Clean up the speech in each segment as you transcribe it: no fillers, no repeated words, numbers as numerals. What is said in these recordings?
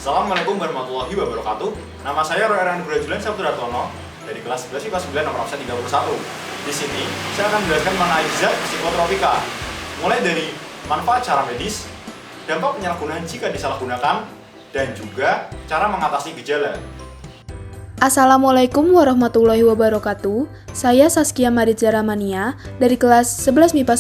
Assalamualaikum warahmatullahi wabarakatuh. Nama saya Roy Erhan Grajulan Sabtudartono dari kelas 11 IPA 9 nomor absen 31. Di sini saya akan menjelaskan mengenai zat psikotropika, mulai dari manfaat secara medis, dampak penyalahgunaan jika disalahgunakan, dan juga cara mengatasi gejala. Assalamualaikum warahmatullahi wabarakatuh. Saya Saskia Maritza Ramania dari kelas 11 MIPA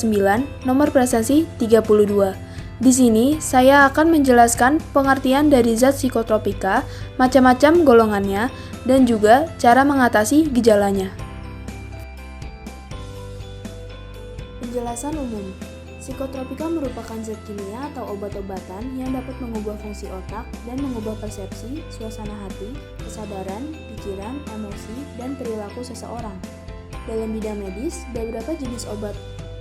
9 nomor presensi 32. Di sini saya akan menjelaskan pengertian dari zat psikotropika, macam-macam golongannya, dan juga cara mengatasi gejalanya. Penjelasan umum. Psikotropika merupakan zat kimia atau obat-obatan yang dapat mengubah fungsi otak dan mengubah persepsi, suasana hati, kesadaran, pikiran, emosi, dan perilaku seseorang. Dalam bidang medis, beberapa jenis obat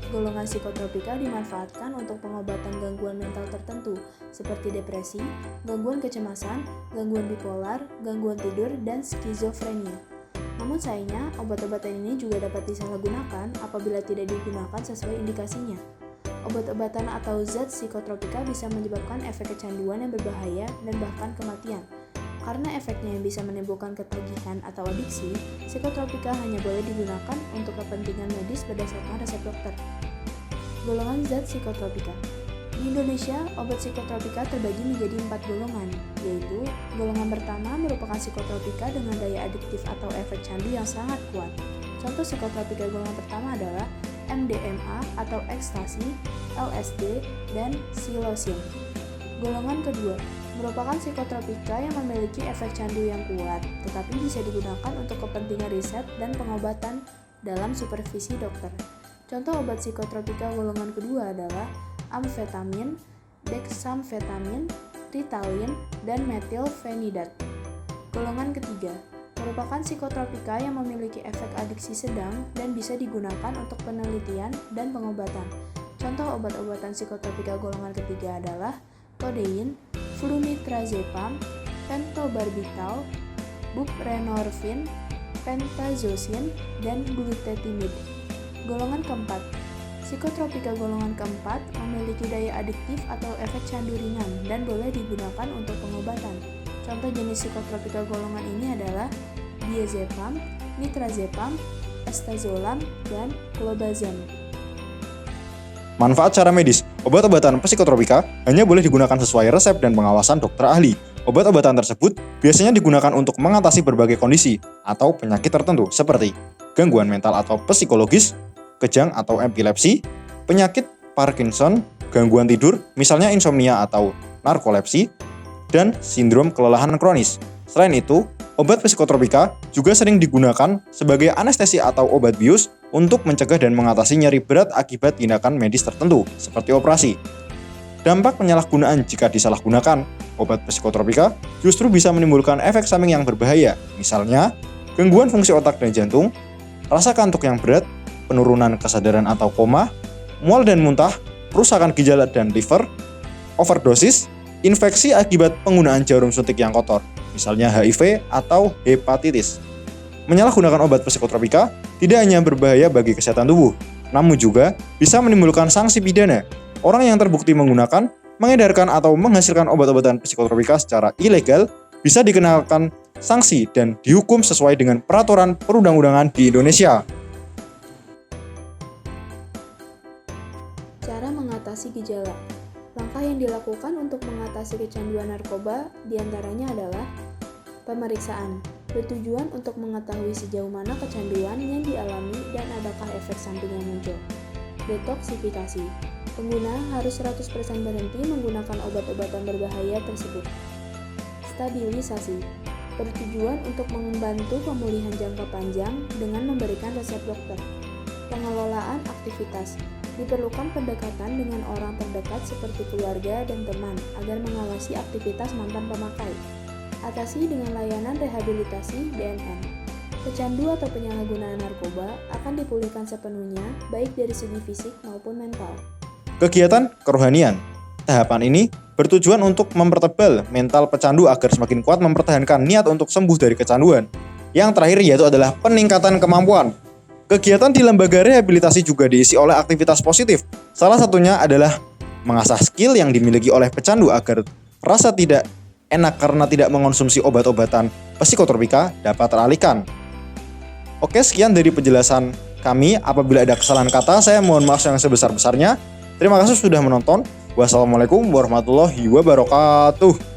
golongan psikotropika dimanfaatkan untuk pengobatan gangguan mental tertentu seperti depresi, gangguan kecemasan, gangguan bipolar, gangguan tidur, dan skizofrenia. Namun sayangnya, obat-obatan ini juga dapat disalahgunakan apabila tidak digunakan sesuai indikasinya. Obat-obatan atau zat psikotropika bisa menyebabkan efek kecanduan yang berbahaya dan bahkan kematian. Karena efeknya yang bisa menimbulkan ketagihan atau adiksi, psikotropika hanya boleh digunakan untuk kepentingan medis berdasarkan resep dokter. Golongan zat psikotropika. Di Indonesia, obat psikotropika terbagi menjadi 4 golongan, yaitu golongan pertama merupakan psikotropika dengan daya adiktif atau efek candu yang sangat kuat. Contoh psikotropika golongan pertama adalah MDMA atau ekstasi, LSD, dan psilocin. Golongan kedua merupakan psikotropika yang memiliki efek candu yang kuat, tetapi bisa digunakan untuk kepentingan riset dan pengobatan dalam supervisi dokter. Contoh obat psikotropika golongan kedua adalah amfetamin, dexamfetamin, Ritalin, dan metilfenidat. Golongan ketiga merupakan psikotropika yang memiliki efek adiksi sedang dan bisa digunakan untuk penelitian dan pengobatan. Contoh obat-obatan psikotropika golongan ketiga adalah kodein, flunitrazepam, pentobarbital, buprenorfin, pentazocin, dan glutetinib. Golongan keempat, psikotropika golongan keempat memiliki daya adiktif atau efek candu ringan dan boleh digunakan untuk pengobatan. Contoh jenis psikotropika golongan ini adalah diazepam, nitrazepam, estazolam, dan clobazam. Manfaat secara medis. Obat-obatan psikotropika hanya boleh digunakan sesuai resep dan pengawasan dokter ahli. Obat-obatan tersebut biasanya digunakan untuk mengatasi berbagai kondisi atau penyakit tertentu seperti gangguan mental atau psikologis, kejang atau epilepsi, penyakit Parkinson, gangguan tidur, misalnya insomnia atau narkolepsi, dan sindrom kelelahan kronis. Selain itu, obat psikotropika juga sering digunakan sebagai anestesi atau obat bius untuk mencegah dan mengatasi nyeri berat akibat tindakan medis tertentu, seperti operasi. Dampak penyalahgunaan jika disalahgunakan, obat psikotropika justru bisa menimbulkan efek samping yang berbahaya, misalnya gangguan fungsi otak dan jantung, rasa kantuk yang berat, penurunan kesadaran atau koma, mual dan muntah, kerusakan ginjal dan liver, overdosis, infeksi akibat penggunaan jarum suntik yang kotor, misalnya HIV atau hepatitis. Menyalahgunakan obat psikotropika tidak hanya berbahaya bagi kesehatan tubuh, namun juga bisa menimbulkan sanksi pidana. Orang yang terbukti menggunakan, mengedarkan atau menghasilkan obat-obatan psikotropika secara ilegal bisa dikenakan sanksi dan dihukum sesuai dengan peraturan perundang-undangan di Indonesia. Cara mengatasi gejala. Langkah yang dilakukan untuk mengatasi kecanduan narkoba diantaranya adalah pemeriksaan, bertujuan untuk mengetahui sejauh mana kecanduan yang dialami dan adakah efek samping yang muncul. Detoksifikasi, pengguna harus 100% berhenti menggunakan obat-obatan berbahaya tersebut. Stabilisasi, bertujuan untuk membantu pemulihan jangka panjang dengan memberikan resep dokter. Pengelolaan aktivitas, diperlukan pendekatan dengan orang terdekat seperti keluarga dan teman agar mengawasi aktivitas mantan pemakai. Atasi dengan layanan rehabilitasi BNN. Pecandu atau penyalahgunaan narkoba akan dipulihkan sepenuhnya baik dari segi fisik maupun mental. Kegiatan kerohanian. Tahapan ini bertujuan untuk mempertebal mental pecandu agar semakin kuat mempertahankan niat untuk sembuh dari kecanduan. Yang terakhir yaitu adalah peningkatan kemampuan. Kegiatan di lembaga rehabilitasi juga diisi oleh aktivitas positif. Salah satunya adalah mengasah skill yang dimiliki oleh pecandu agar rasa tidak enak karena tidak mengonsumsi obat-obatan psikotropika dapat teralihkan. Oke, sekian dari penjelasan kami. Apabila ada kesalahan kata, saya mohon maaf yang sebesar-besarnya. Terima kasih sudah menonton. Wassalamualaikum warahmatullahi wabarakatuh.